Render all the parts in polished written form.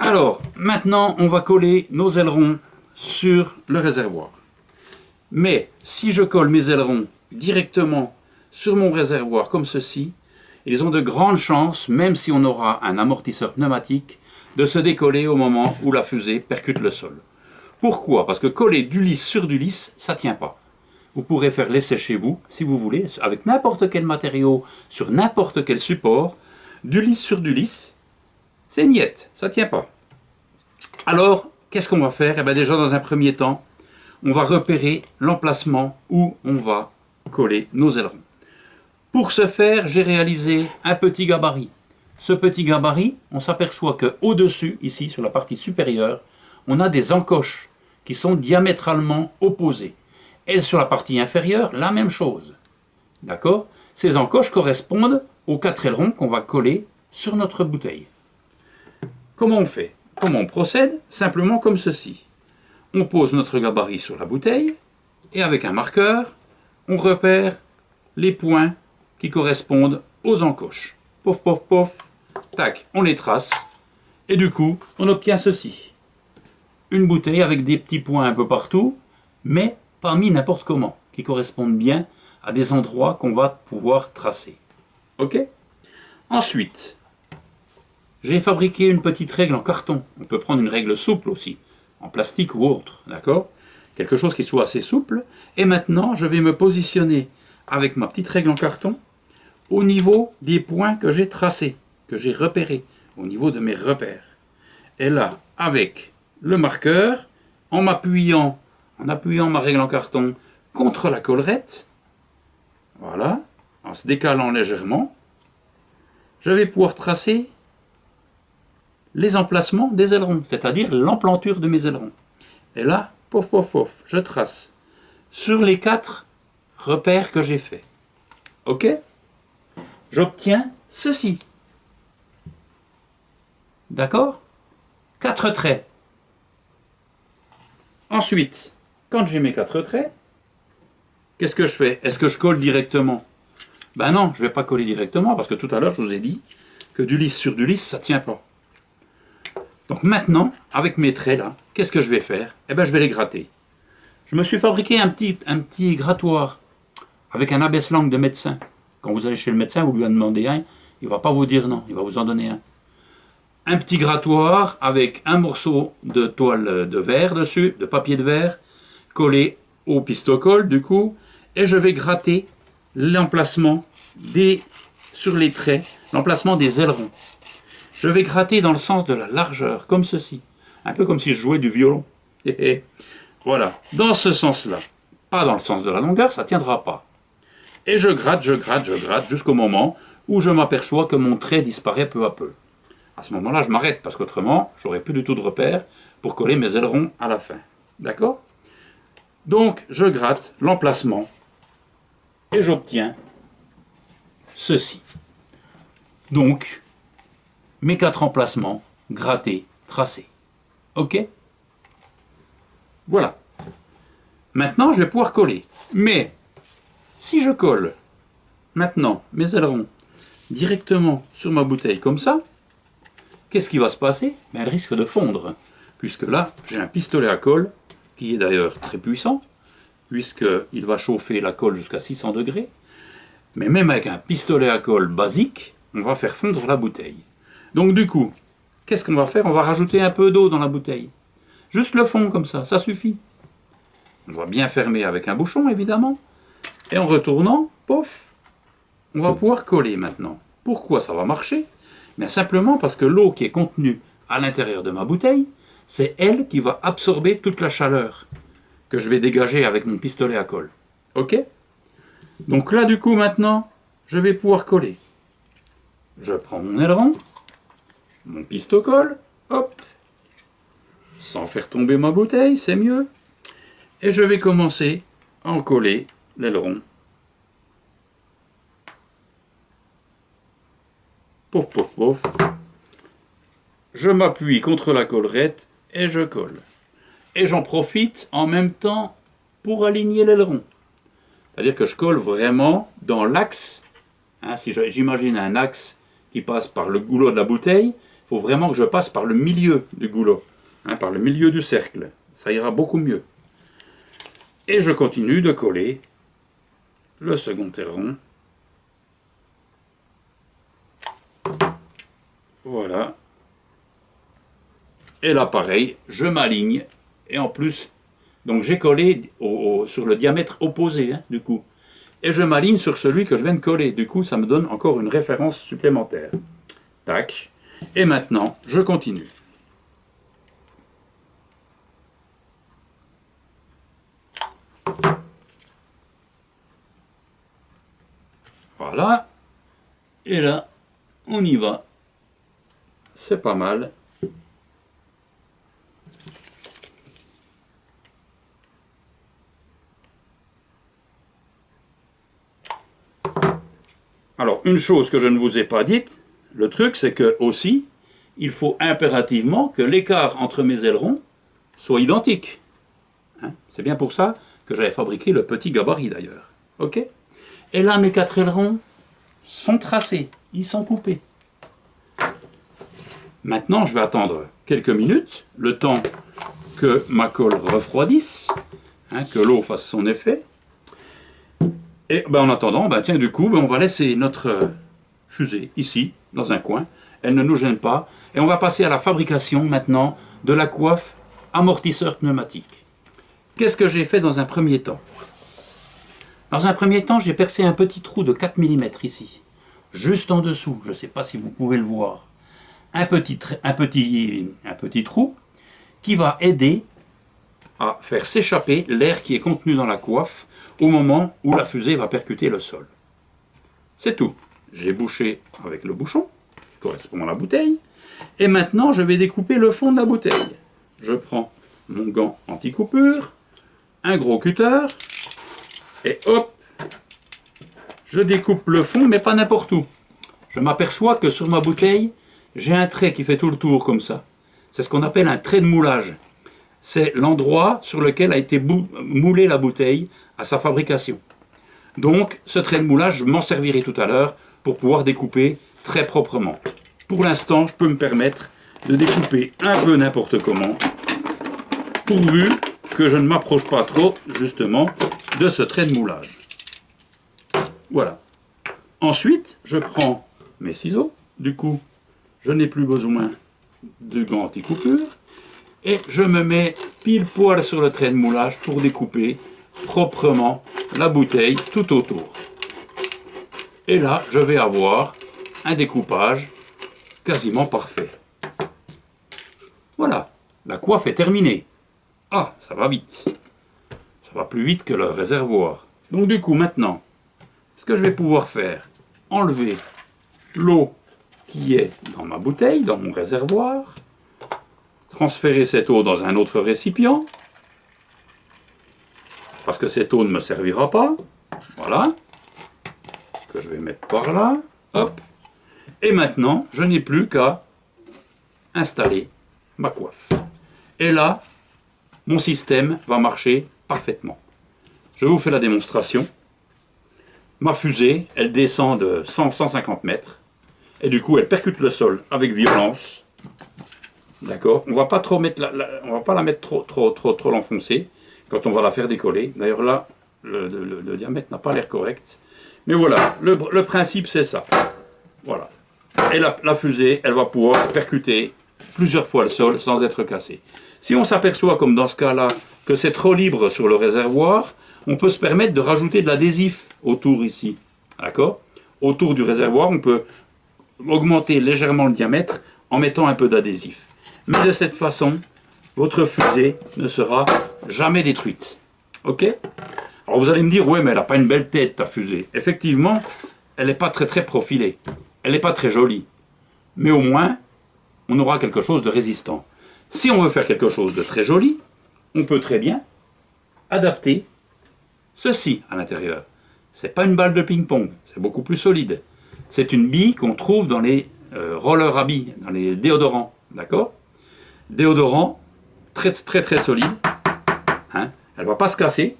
Alors, maintenant, on va coller nos ailerons sur le réservoir. Mais si je colle mes ailerons directement sur mon réservoir comme ceci, ils ont de grandes chances, même si on aura un amortisseur pneumatique, de se décoller au moment où la fusée percute le sol. Pourquoi? Parce que coller du lisse sur du lisse, ça ne tient pas. Vous pourrez faire l'essai chez vous, si vous voulez, avec n'importe quel matériau, sur n'importe quel support, du lisse sur du lisse, c'est niette, ça ne tient pas. Alors, qu'est-ce qu'on va faire? Eh bien, déjà, dans un premier temps, on va repérer l'emplacement où on va coller nos ailerons. Pour ce faire, j'ai réalisé un petit gabarit. Ce petit gabarit, on s'aperçoit qu'au-dessus, ici, sur la partie supérieure, on a des encoches qui sont diamétralement opposées. Et sur la partie inférieure, la même chose. D'accord? Ces encoches correspondent aux 4 ailerons qu'on va coller sur notre bouteille. Comment on fait? Comment on procède? Simplement comme ceci. On pose notre gabarit sur la bouteille et avec un marqueur, on repère les points qui correspondent aux encoches. Pof, pof, pof, tac, on les trace et du coup, on obtient ceci. Une bouteille avec des petits points un peu partout, mais pas mis n'importe comment, qui correspondent bien à des endroits qu'on va pouvoir tracer. Ok? Ensuite, j'ai fabriqué une petite règle en carton. On peut prendre une règle souple aussi, en plastique ou autre, d'accord? Quelque chose qui soit assez souple. Et maintenant, je vais me positionner avec ma petite règle en carton au niveau des points que j'ai tracés, que j'ai repérés, au niveau de mes repères. Et là, avec le marqueur, en appuyant ma règle en carton contre la collerette, voilà, en se décalant légèrement, je vais pouvoir tracer les emplacements des ailerons, c'est-à-dire l'emplanture de mes ailerons. Et là, pof, pof, pof, je trace sur les 4 repères que j'ai faits. Ok? J'obtiens ceci. D'accord? 4 traits. Ensuite, quand j'ai mes 4 traits, qu'est-ce que je fais? Est-ce que je colle directement? Ben non, je ne vais pas coller directement parce que tout à l'heure, je vous ai dit que du lisse sur du lisse, ça ne tient pas. Donc maintenant, avec mes traits là, qu'est-ce que je vais faire? Eh bien, je vais les gratter. Je me suis fabriqué un petit grattoir avec un abaisse-langue de médecin. Quand vous allez chez le médecin, vous lui en demandez un, il ne va pas vous dire non, il va vous en donner un. Un petit grattoir avec un morceau de toile de verre dessus, de papier de verre, collé au pistocole du coup, et je vais gratter l'emplacement sur les traits, l'emplacement des ailerons. Je vais gratter dans le sens de la largeur, comme ceci. Un peu comme si je jouais du violon. Voilà, dans ce sens-là. Pas dans le sens de la longueur, ça ne tiendra pas. Et je gratte jusqu'au moment où je m'aperçois que mon trait disparaît peu à peu. À ce moment-là, je m'arrête, parce qu'autrement, j'aurai plus du tout de repère pour coller mes ailerons à la fin. D'accord? Donc, je gratte l'emplacement et j'obtiens ceci. Donc, mes 4 emplacements grattés, tracés. Ok? Voilà. Maintenant, je vais pouvoir coller. Mais, si je colle maintenant mes ailerons directement sur ma bouteille comme ça, qu'est-ce qui va se passer? Ben, elle risque de fondre. Puisque là, j'ai un pistolet à colle, qui est d'ailleurs très puissant, puisqu'il va chauffer la colle jusqu'à 600 degrés. Mais même avec un pistolet à colle basique, on va faire fondre la bouteille. Donc du coup, qu'est-ce qu'on va faire? On va rajouter un peu d'eau dans la bouteille. Juste le fond comme ça suffit. On va bien fermer avec un bouchon évidemment. Et en retournant, pof, on va pouvoir coller maintenant. Pourquoi ça va marcher? Bien simplement parce que l'eau qui est contenue à l'intérieur de ma bouteille, c'est elle qui va absorber toute la chaleur que je vais dégager avec mon pistolet à colle. Ok? Donc là du coup maintenant, je vais pouvoir coller. Je prends mon aileron, mon pistocole, hop, sans faire tomber ma bouteille, c'est mieux. Et je vais commencer à en coller l'aileron. Pouf, pouf, pouf. Je m'appuie contre la collerette et je colle. Et j'en profite en même temps pour aligner l'aileron. C'est-à-dire que je colle vraiment dans l'axe. Hein, si j'imagine un axe qui passe par le goulot de la bouteille, Il faut vraiment que je passe par le milieu du goulot, hein, par le milieu du cercle. Ça ira beaucoup mieux. Et je continue de coller le second aileron. Voilà. Et là, pareil, je m'aligne. Et en plus, donc j'ai collé sur le diamètre opposé, hein, du coup. Et je m'aligne sur celui que je viens de coller. Du coup, ça me donne encore une référence supplémentaire. Tac. Et maintenant, je continue. Voilà. Et là, on y va. C'est pas mal. Alors, une chose que je ne vous ai pas dite, le truc, c'est que aussi, il faut impérativement que l'écart entre mes ailerons soit identique. Hein, c'est bien pour ça que j'avais fabriqué le petit gabarit d'ailleurs. Ok? Et là, mes 4 ailerons sont tracés, ils sont coupés. Maintenant, je vais attendre quelques minutes, le temps que ma colle refroidisse, hein, que l'eau fasse son effet. Et ben, en attendant, ben, tiens, du coup, ben, on va laisser notre fusée ici, dans un coin. Elle ne nous gêne pas. Et on va passer à la fabrication maintenant de la coiffe amortisseur pneumatique. Qu'est-ce que j'ai fait dans un premier temps? Dans un premier temps, j'ai percé un petit trou de 4 mm ici, juste en dessous. Je ne sais pas si vous pouvez le voir. Un petit trou qui va aider à faire s'échapper l'air qui est contenu dans la coiffe au moment où la fusée va percuter le sol. C'est tout. J'ai bouché avec le bouchon, qui correspond à la bouteille, et maintenant je vais découper le fond de la bouteille. Je prends mon gant anti-coupure, un gros cutter, et hop, je découpe le fond, mais pas n'importe où. Je m'aperçois que sur ma bouteille, j'ai un trait qui fait tout le tour comme ça. C'est ce qu'on appelle un trait de moulage. C'est l'endroit sur lequel a été moulée la bouteille à sa fabrication. Donc, ce trait de moulage, je m'en servirai tout à l'heure pour pouvoir découper très proprement. Pour l'instant, je peux me permettre de découper un peu n'importe comment, pourvu que je ne m'approche pas trop, justement, de ce trait de moulage. Voilà. Ensuite, je prends mes ciseaux. Du coup, je n'ai plus besoin de gants anti-coupure. Et je me mets pile poil sur le trait de moulage pour découper proprement la bouteille tout autour. Et là, je vais avoir un découpage quasiment parfait. Voilà, la coiffe est terminée. Ah, ça va vite. Ça va plus vite que le réservoir. Donc du coup, maintenant, ce que je vais pouvoir faire, enlever l'eau qui est dans ma bouteille, dans mon réservoir, transférer cette eau dans un autre récipient, parce que cette eau ne me servira pas. Voilà. Que je vais mettre par là. Hop. Et maintenant, je n'ai plus qu'à installer ma coiffe. Et là, mon système va marcher parfaitement. Je vous fais la démonstration. Ma fusée, elle descend de 100-150 mètres. Et du coup, elle percute le sol avec violence. D'accord. On va pas trop mettre on va pas la mettre trop l'enfoncer quand on va la faire décoller. D'ailleurs là, le diamètre n'a pas l'air correct. Mais voilà, le principe c'est ça. Voilà. Et la fusée, elle va pouvoir percuter plusieurs fois le sol sans être cassée. Si on s'aperçoit, comme dans ce cas-là, que c'est trop libre sur le réservoir, on peut se permettre de rajouter de l'adhésif autour ici. D'accord? Autour du réservoir, on peut augmenter légèrement le diamètre en mettant un peu d'adhésif. Mais de cette façon, votre fusée ne sera jamais détruite. Ok? Alors vous allez me dire, ouais, mais elle n'a pas une belle tête, ta fusée. Effectivement, elle n'est pas très profilée. Elle n'est pas très jolie. Mais au moins, on aura quelque chose de résistant. Si on veut faire quelque chose de très joli, on peut très bien adapter ceci à l'intérieur. Ce n'est pas une balle de ping-pong, c'est beaucoup plus solide. C'est une bille qu'on trouve dans les rollers à billes, dans les déodorants. D'accord? Déodorant, très solide. Hein, elle ne va pas se casser.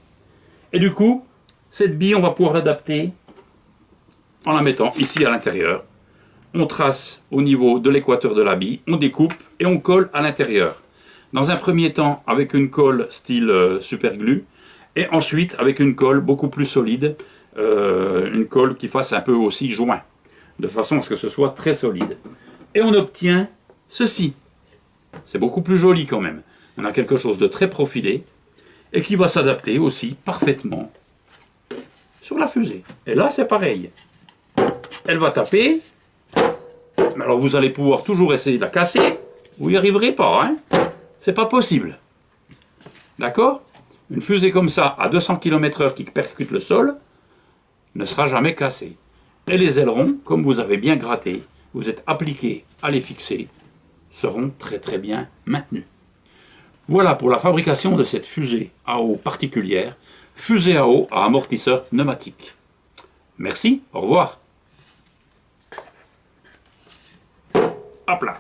Et du coup, cette bille, on va pouvoir l'adapter en la mettant ici à l'intérieur. on trace au niveau de l'équateur de la bille, on découpe et on colle à l'intérieur. Dans un premier temps avec une colle style superglue et ensuite avec une colle beaucoup plus solide, une colle qui fasse un peu aussi joint, de façon à ce que ce soit très solide. Et on obtient ceci. C'est beaucoup plus joli quand même. On a quelque chose de très profilé et qui va s'adapter aussi parfaitement sur la fusée. Et là c'est pareil. Elle va taper. Alors vous allez pouvoir toujours essayer de la casser. Vous n'y arriverez pas, hein. C'est pas possible. D'accord? Une fusée comme ça, à 200 km/h qui percute le sol, ne sera jamais cassée. Et les ailerons, comme vous avez bien gratté, vous êtes appliqué à les fixer, seront très très bien maintenus. Voilà pour la fabrication de cette fusée à eau particulière, fusée à eau à amortisseur pneumatique. Merci, au revoir. Hop là.